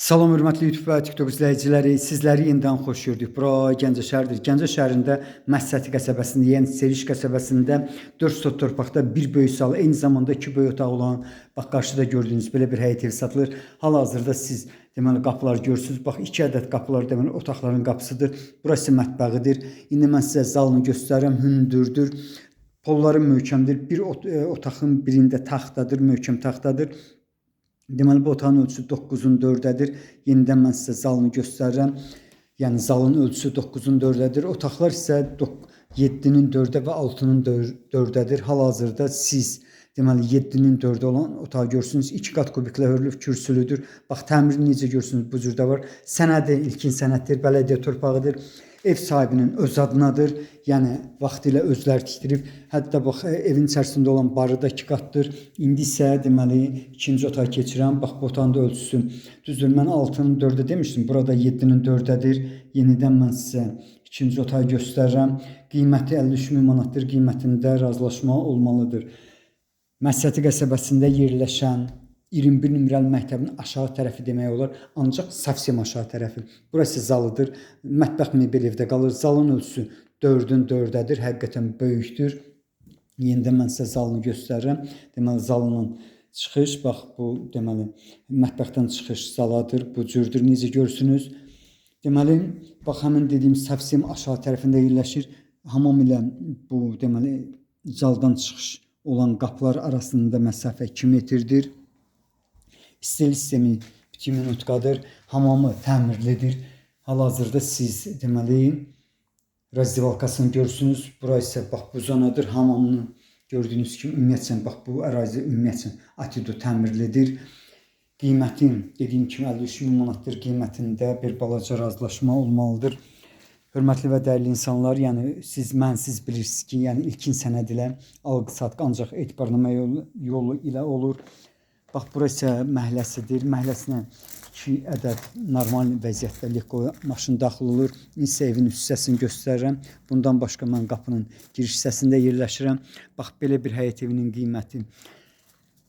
Salam hörmətli YouTube və TikTok izləyiciləri, sizləri yenidən xoş gördük. Bura Gəncə şəhəridir. Gəncə şəhərində Məsəti qəsəbəsində, yəni Seriş qəsəbəsində 4 sot torpaqda bir böyük sal, eyni zamanda 2 böyük otaq olan, bax qarşıda gördüyünüz belə bir həyət evi satılır. Hal-hazırda siz deməli qapılar görürsünüz. Bax 2 ədəd qapılar deməli otaqların qapısıdır. Burası mətbəxidir. İndi mən sizə zalını göstərirəm. Hündürdür. Polları möhkəmdir. Bir otağın birində taxtadır, möhkəm taxtadır. Deməli bu otağın ölçüsü 9'un 4'dədir. Yenidən mən sizə zalını göstərirəm. Yəni zalın ölçüsü 9'un 4'dədir. Otaqlar isə 7'nin 4'də və 6'nın 4'dədir. Hal-hazırda siz deməli 7'nin 4'də olan otağı görürsünüz. 2 qat kubiklə hörülüb kürsülüdür. Bax təmirini necə görürsünüz bu cürdə var. Sənədi ilkin sənəddir, bələdiyyə torpağıdır. Ev sahibinin öz adınadır. Yəni vaxtilə özləri tikdirib. Hətta bax evin içərisində olan barı da 2 qatdır. İndi isə deməli ikinci otağa keçirəm. Bax bu otağın da ölçüsü düzdür. Mən 6'nın 4'də demişdim. Burada 7'nin 4'dədir. Yenidən mən sizə ikinci otağı göstərirəm. Qiyməti 53 min manatdır. Qiymətində razılaşma olmalıdır. Məsəti qəsəbəsində yerləşən 21 nömrəli məktəbin aşağı tərəfi demək olar. Ancaq savsem aşağı tərəfi. Burası zalıdır. Mətbəx mebel evdə qalır. Zalın ölçüsü 4'ün 4'dədir. Həqiqətən böyükdür. Yenidən mən sizə zalını göstərirəm. Deməli zalının çıxış, bax bu deməli mətbəxdən çıxış zaladır. Bu cürdür. Necə görürsünüz? Deməli bax həmin dediyim savsem aşağı tərəfində yerləşir. Hamam ilə bu deməli zaldan çıxış olan qapılar arasında məsafə 2 metrdir. İstil sistemi 2 minutkadır. Hamamı təmirlidir. Hal-hazırda siz deməli razdivalkasını görürsünüz. Bura isə bax bu zonadır. Hamamını gördüyünüz kimi ümumiyyətlə bax bu ərazi ümumiyyətlə atido təmirlidir. Qiyməti dediyim kimi 53 min manatdır. Qiymətində bir balaca razılaşma olmalıdır. Hörmətli və dəyərli insanlar, yəni siz bilirsiniz ki, yəni ilkin sənəd ilə alqı-satqı ancaq etibarnamə yolu ilə olur. Bax burası məhəlləsidir. Məhəlləsinə 2 ədəd normal vəziyyətdə Leko maşın daxil olur. İnsə evin üst hissəsini göstərirəm. Bundan başqa mən qapının giriş hissəsində yerləşirəm. Bax belə bir həyət evinin qiyməti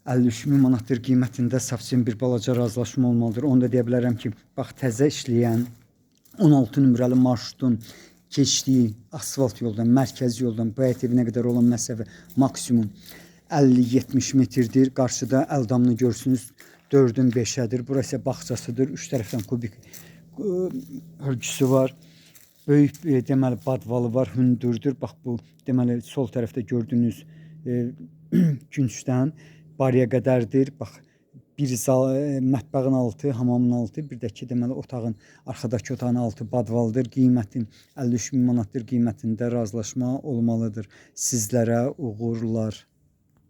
53 min manatdır. Qiymətində savsem bir balaca razılaşma olmalıdır. Onu da deyə bilərəm ki, bax təzə işləyən 16 nömrəli marşrutun keçdiyi asfalt yoldan, mərkəzi yoldan bu həyət evinə qədər olan məsafə maksimum 50-70 metrdir. Qarşıda əldamını görürsünüz 4'ün 5'ədir. Burası bağçasıdır. 3 tərəfdən kubik hörgüsü var. Böyük deməli badvalı var, hündürdür. Bax bu deməli sol tərəfdə gördüyünüz küncdən barıya qədərdir. Bax bir mətbəğin altı, hamamın altı, bir də ki deməli otağın arxadakı otağın altı badvalıdır. Qiyməti 53 min manatdır. Qiymətində razılaşma olmalıdır. Sizlərə uğurlar.